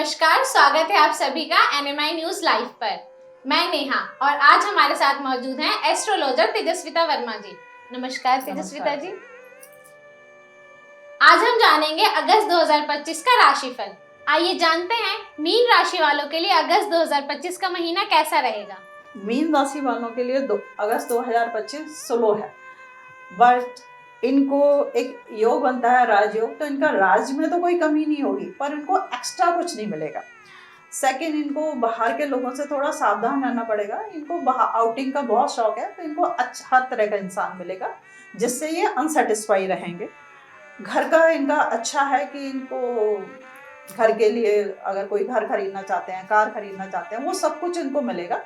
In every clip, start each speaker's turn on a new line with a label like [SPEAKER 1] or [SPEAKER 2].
[SPEAKER 1] नमस्कार, स्वागत है आप सभी का एनएमआई न्यूज लाइव पर। मैं नेहा और आज हमारे साथ मौजूद हैं एस्ट्रोलॉजर तेजस्विता वर्मा जी। नमस्कार तेजस्विता जी। आज हम जानेंगे अगस्त 2025 का राशिफल। आइए जानते हैं मीन राशि वालों के लिए अगस्त 2025 का महीना कैसा रहेगा।
[SPEAKER 2] मीन राशि वालों के लिए अगस्त 2025 स्लो है, बट इनको एक योग बनता है राजयोग, तो इनका राज में तो कोई कमी नहीं होगी, पर इनको एक्स्ट्रा कुछ नहीं मिलेगा। सेकंड, इनको बाहर के लोगों से थोड़ा सावधान रहना पड़ेगा। इनको आउटिंग का बहुत शौक है, तो इनको अच्छा हर तरह का इंसान मिलेगा जिससे ये अनसेटिस्फाई रहेंगे। घर का इनका अच्छा है कि इनको घर के लिए अगर कोई घर खरीदना चाहते हैं, कार खरीदना चाहते हैं, वो सब कुछ इनको मिलेगा।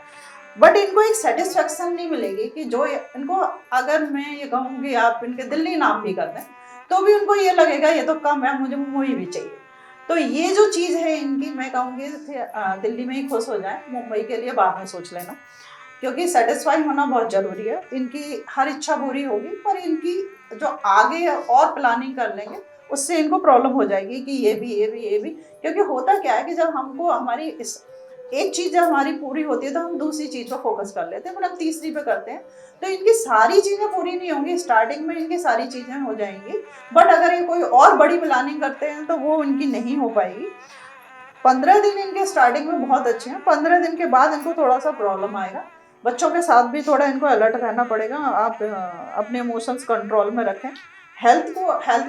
[SPEAKER 2] बट इनको एक सेटिस्फेक्शन नहीं मिलेगी कि जो इनको, अगर मैं ये कहूँगी आप इनके दिल्ली नाम भी कर दें तो भी उनको ये लगेगा ये तो कम है, मुझे मुंबई भी चाहिए। तो ये जो चीज़ है इनकी, मैं कहूँगी दिल्ली में ही खुश हो जाए, मुंबई के लिए बाद में सोच लेना, क्योंकि सेटिस्फाई होना बहुत ज़रूरी है। इनकी हर इच्छा पूरी होगी, पर इनकी जो आगे और प्लानिंग कर लेंगे उससे इनको प्रॉब्लम हो जाएगी कि ये भी। क्योंकि होता क्या है कि जब हमको हमारी इस एक चीज़ जब हमारी पूरी होती है तो हम दूसरी चीज़ पर फोकस कर लेते हैं, मतलब तीसरी पे करते हैं। तो इनकी सारी चीज़ें पूरी नहीं होंगी, स्टार्टिंग में इनकी सारी चीज़ें हो जाएंगी, बट अगर ये कोई और बड़ी प्लानिंग करते हैं तो वो इनकी नहीं हो पाएगी। 15 दिन इनके स्टार्टिंग में बहुत अच्छे हैं, 15 दिन के बाद इनको थोड़ा सा प्रॉब्लम आएगा। बच्चों के साथ भी थोड़ा इनको अलर्ट रहना पड़ेगा। आप अपने इमोशंस कंट्रोल में रखें। हेल्थ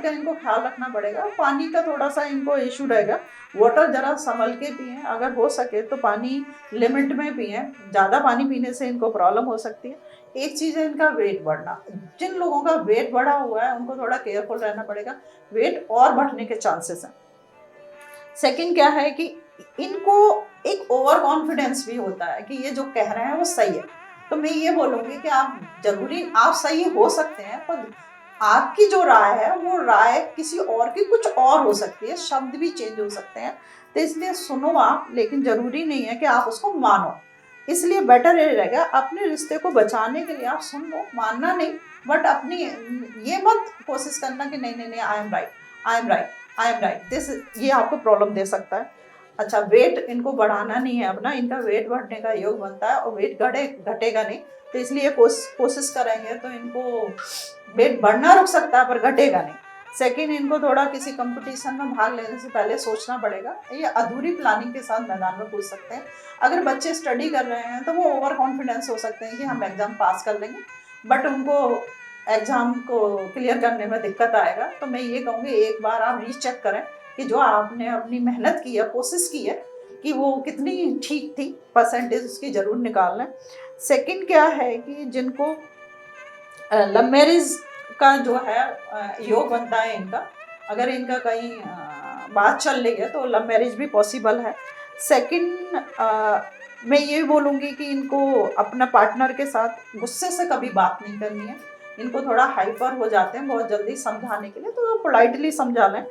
[SPEAKER 2] का इनको ख्याल रखना पड़ेगा। पानी का थोड़ा सा इनको इशू रहेगा। वाटर ज़रा संभल के पिएं, अगर हो सके तो पानी लिमिट में पिएं। ज़्यादा पानी पीने से इनको प्रॉब्लम हो सकती है। एक चीज़ है इनका वेट बढ़ना। जिन लोगों का वेट बढ़ा हुआ है उनको थोड़ा केयरफुल रहना पड़ेगा, वेट और बढ़ने के चांसेस हैं। सेकंड क्या है कि इनको एक ओवर कॉन्फिडेंस भी होता है कि ये जो कह रहे हैं वो सही है। तो मैं ये बोलूँगी कि आप सही हो सकते हैं, पर आपकी जो राय है वो राय किसी और की कुछ और हो सकती है, शब्द भी चेंज हो सकते हैं। तो इसलिए सुनो आप, लेकिन ज़रूरी नहीं है कि आप उसको मानो। इसलिए बेटर ये रहेगा, अपने रिश्ते को बचाने के लिए आप सुन लो, मानना नहीं, बट अपनी ये मत कोशिश करना कि नहीं आई एम राइट दिस, ये आपको प्रॉब्लम दे सकता है। अच्छा, वेट इनको बढ़ाना नहीं है अपना, इनका वेट बढ़ने का योग बनता है और वेट घटेगा नहीं। तो इसलिए कोशिश करेंगे तो इनको वेट बढ़ना रुक सकता है पर घटेगा नहीं। सेकंड, इनको थोड़ा किसी कंपटीशन में भाग लेने से पहले सोचना पड़ेगा। ये अधूरी प्लानिंग के साथ मैदान में कूद सकते हैं। अगर बच्चे स्टडी कर रहे हैं तो वो ओवर कॉन्फिडेंस हो सकते हैं कि हम एग्ज़ाम पास कर लेंगे, बट उनको एग्ज़ाम को क्लियर करने में दिक्कत आएगा। तो मैं ये कहूँगी एक बार आप रीचेक करें कि जो आपने अपनी मेहनत की है, कोशिश की है, कि वो कितनी ठीक थी, परसेंटेज उसकी ज़रूर निकाल लें। सेकंड क्या है कि जिनको लव मैरिज का जो है योग बनता है इनका, अगर इनका कहीं बात चल रही है तो लव मैरिज भी पॉसिबल है। सेकंड, मैं ये बोलूँगी कि इनको अपना पार्टनर के साथ गुस्से से कभी बात नहीं करनी है। इनको थोड़ा हाइपर हो जाते हैं बहुत जल्दी समझाने के लिए, तो पोलाइटली समझा लें।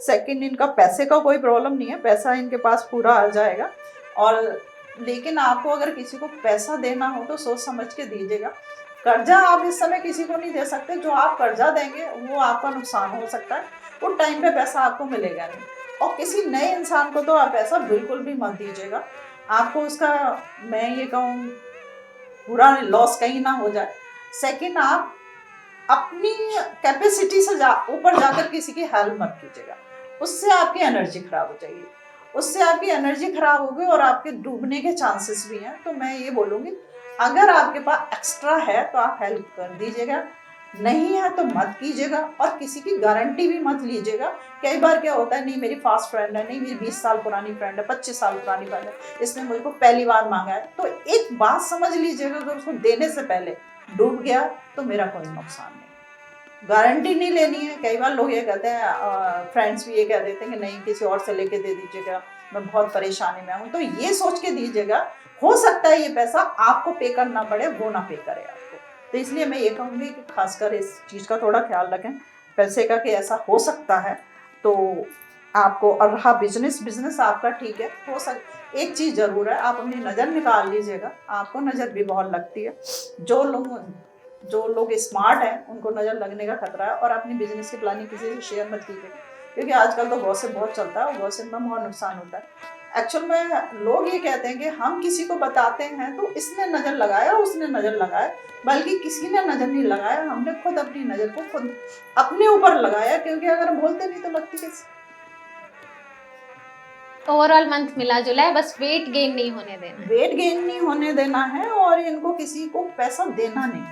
[SPEAKER 2] सेकंड, इनका पैसे का कोई प्रॉब्लम नहीं है, पैसा इनके पास पूरा आ जाएगा। और लेकिन आपको अगर किसी को पैसा देना हो तो सोच समझ के दीजिएगा। कर्जा आप इस समय किसी को नहीं दे सकते, जो आप कर्जा देंगे वो आपका नुकसान हो सकता है, वो टाइम पे पैसा आपको मिलेगा नहीं। और किसी नए इंसान को तो आप पैसा बिल्कुल भी मत दीजिएगा, आपको उसका, मैं ये कहूँ, पूरा लॉस कहीं ना हो जाए। सेकंड, आप अपनी कैपेसिटी से ऊपर जाकर किसी की हेल्प मत कीजिएगा, उससे आपकी एनर्जी खराब हो जाएगी, उससे आपकी एनर्जी खराब होगी और आपके डूबने के चांसेस भी हैं। तो मैं ये बोलूँगी, अगर आपके पास एक्स्ट्रा है तो आप हेल्प कर दीजिएगा, नहीं है तो मत कीजिएगा। और किसी की गारंटी भी मत लीजिएगा। कई बार क्या होता है, नहीं मेरी फास्ट फ्रेंड है, नहीं मेरी 20 साल पुरानी फ्रेंड है, 25 साल पुरानी फ्रेंड है, इसने मुझको पहली बार मांगा है। तो एक बात समझ लीजिएगा, अगर उसको देने से पहले डूब गया तो मेरा कोई नुकसान नहीं, गारंटी नहीं लेनी है। कई बार लोग ये कहते हैं, फ्रेंड्स भी ये कह देते हैं कि नहीं किसी और से लेके दे दीजिएगा, मैं बहुत परेशानी में हूँ। तो ये सोच के दीजिएगा, हो सकता है ये पैसा आपको पे करना पड़े, वो ना पे करे आपको। तो इसलिए मैं ये कहूँगी कि खासकर इस चीज़ का थोड़ा ख्याल रखें, पैसे का, कि ऐसा हो सकता है। तो आपको, और रहा बिजनेस आपका ठीक है, एक चीज़ ज़रूर है, आप अपनी नज़र निकाल लीजिएगा, आपको नज़र भी बहुत लगती है। जो लोग स्मार्ट हैं उनको नज़र लगने का खतरा है, और अपनी बिजनेस की प्लानिंग किसी से शेयर मत कीजिएगा, क्योंकि आजकल तो गॉसिप बहुत चलता है, गॉसिप में बहुत नुकसान होता है। एक्चुअल में लोग ये कहते हैं कि हम किसी को बताते हैं तो इसने नज़र लगाया, उसने नज़र लगाया, बल्कि किसी ने नज़र नहीं लगाया, हमने खुद अपनी नज़र को खुद अपने ऊपर लगाया, क्योंकि अगर हम बोलते नहीं तो लगती कैसे।
[SPEAKER 1] ओवरऑल मंथ मिला जुला है, बस वेट गेन नहीं होने देना।
[SPEAKER 2] वेट गेन नहीं होने देना है और इनको किसी को पैसा देना नहीं।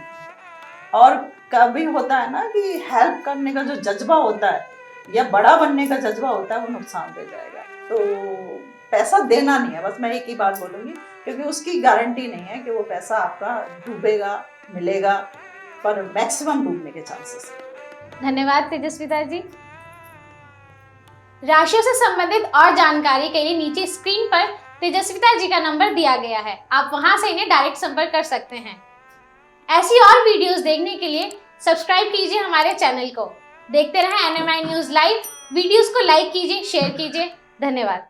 [SPEAKER 2] और कभी होता है ना कि हेल्प करने का जो जज्बा होता है या बड़ा बनने का जज्बा होता है वो नुकसान दे जाएगा। तो पैसा देना नहीं है, बस मैं एक ही बात बोलूँगी, क्योंकि उसकी गारंटी नहीं है कि वो पैसा आपका डूबेगा, मिलेगा, पर मैक्सिमम डूबने के चांसेस।
[SPEAKER 1] धन्यवाद तेजस्विता जी। राशियों से संबंधित और जानकारी के लिए नीचे स्क्रीन पर तेजस्विता जी का नंबर दिया गया है, आप वहां से इन्हें डायरेक्ट संपर्क कर सकते हैं। ऐसी और वीडियोस देखने के लिए सब्सक्राइब कीजिए हमारे चैनल को। देखते रहें NMI न्यूज़ लाइव। वीडियोस को लाइक कीजिए, शेयर कीजिए। धन्यवाद।